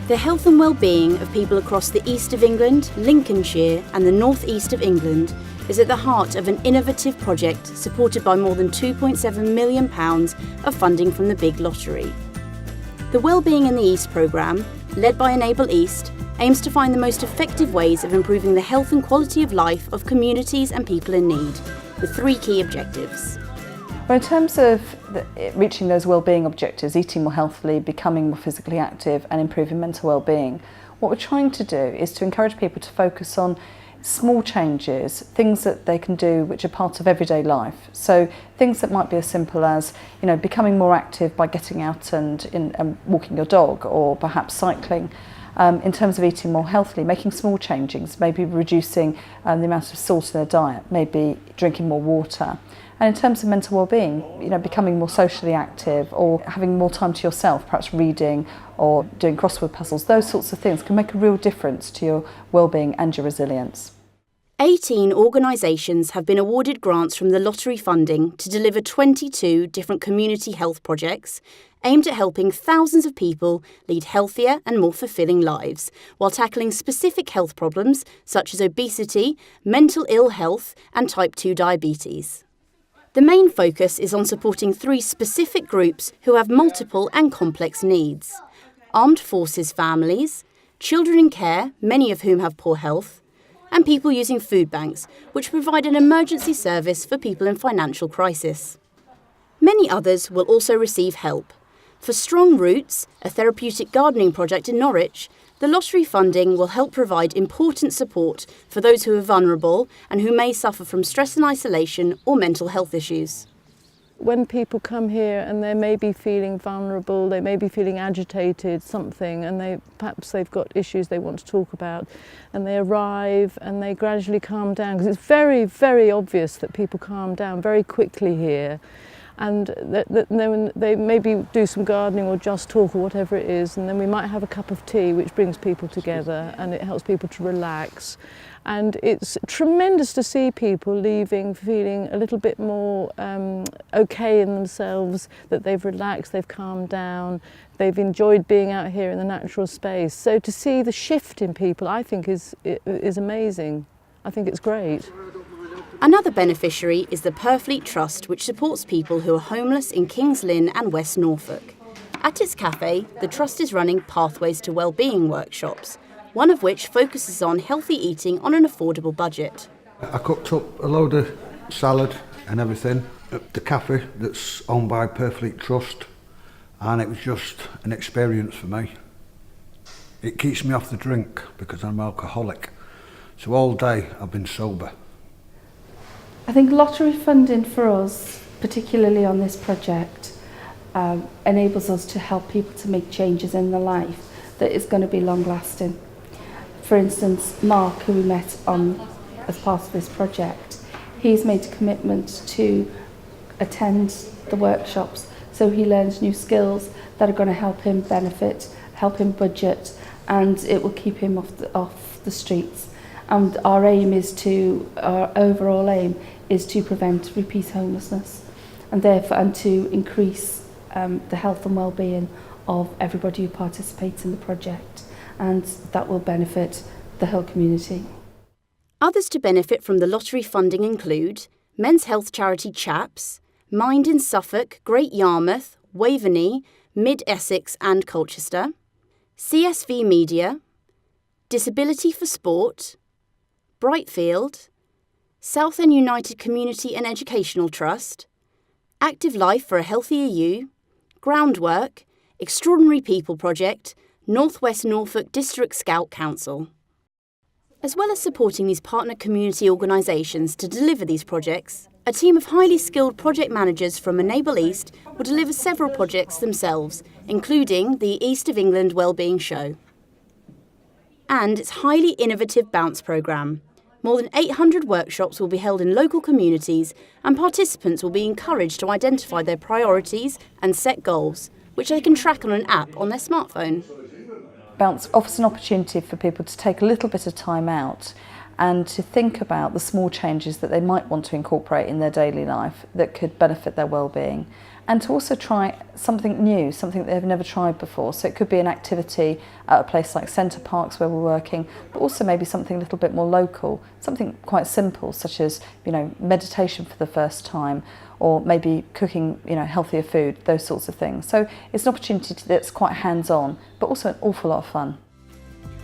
The health and well-being of people across the east of England, Lincolnshire and the north east of England is at the heart of an innovative project supported by more than £2.7 million of funding from the Big Lottery. The Wellbeing in the East programme, led by Enable East, aims to find the most effective ways of improving the health and quality of life of communities and people in need, with three key objectives. Well, in terms of reaching those wellbeing objectives, eating more healthily, becoming more physically active and improving mental wellbeing, what we're trying to do is to encourage people to focus on small changes, things that they can do which are part of everyday life. So things that might be as simple as, becoming more active by getting out and walking your dog, or perhaps cycling. In terms of eating more healthily, making small changes, maybe reducing the amount of salt in their diet, maybe drinking more water. And in terms of mental well-being, becoming more socially active or having more time to yourself, perhaps reading or doing crossword puzzles, those sorts of things can make a real difference to your well-being and your resilience. 18 organisations have been awarded grants from the lottery funding to deliver 22 different community health projects aimed at helping thousands of people lead healthier and more fulfilling lives, while tackling specific health problems such as obesity, mental ill health and type 2 diabetes. The main focus is on supporting three specific groups who have multiple and complex needs: armed forces families, children in care, many of whom have poor health, and people using food banks, which provide an emergency service for people in financial crisis. Many others will also receive help. For Strong Roots, a therapeutic gardening project in Norwich, the lottery funding will help provide important support for those who are vulnerable and who may suffer from stress and isolation or mental health issues. When people come here and they may be feeling vulnerable, they may be feeling agitated, something, and perhaps they've got issues they want to talk about, and they arrive and they gradually calm down, because it's very, very obvious that people calm down very quickly here. And then they maybe do some gardening or just talk or whatever it is, and then we might have a cup of tea, which brings people together and it helps people to relax. And it's tremendous to see people leaving feeling a little bit more okay in themselves, that they've relaxed, they've calmed down, they've enjoyed being out here in the natural space. So to see the shift in people, I think is amazing. I think it's great. Another beneficiary is the Purfleet Trust, which supports people who are homeless in Kings Lynn and West Norfolk. At its cafe, the Trust is running Pathways to Wellbeing workshops, one of which focuses on healthy eating on an affordable budget. I cooked up a load of salad and everything at the cafe that's owned by Purfleet Trust, and it was just an experience for me. It keeps me off the drink because I'm an alcoholic, so all day I've been sober. I think lottery funding for us, particularly on this project, enables us to help people to make changes in their life that is going to be long lasting. For instance, Mark, who we met as part of this project, he's made a commitment to attend the workshops, so he learns new skills that are going to help him benefit, help him budget, and it will keep him off the streets. And our overall aim is to prevent repeat homelessness, and to increase the health and well-being of everybody who participates in the project, and that will benefit the whole community. Others to benefit from the lottery funding include men's health charity CHAPS, Mind in Suffolk, Great Yarmouth, Waveney, Mid Essex and Colchester, CSV Media, Disability for Sport, Brightfield, Southend United Community and Educational Trust, Active Life for a Healthier You, Groundwork, Extraordinary People Project, North West Norfolk District Scout Council. As well as supporting these partner community organisations to deliver these projects, a team of highly skilled project managers from Enable East will deliver several projects themselves, including the East of England Wellbeing Show. And its highly innovative Bounce programme. More than 800 workshops will be held in local communities, and participants will be encouraged to identify their priorities and set goals, which they can track on an app on their smartphone. Bounce offers an opportunity for people to take a little bit of time out and to think about the small changes that they might want to incorporate in their daily life that could benefit their well-being, and to also try something new, something they've never tried before. So it could be an activity at a place like Centre Parks where we're working, but also maybe something a little bit more local, something quite simple, such as, meditation for the first time, or maybe cooking, healthier food, those sorts of things. So it's an opportunity that's quite hands-on, but also an awful lot of fun.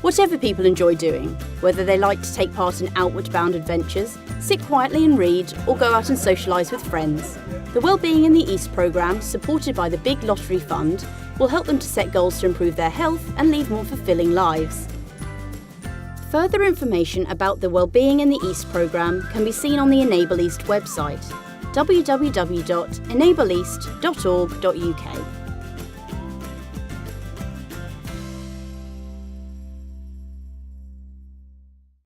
Whatever people enjoy doing, whether they like to take part in outward-bound adventures, sit quietly and read, or go out and socialise with friends, the Wellbeing in the East programme, supported by the Big Lottery Fund, will help them to set goals to improve their health and lead more fulfilling lives. Further information about the Wellbeing in the East programme can be seen on the Enable East website, www.enableeast.org.uk.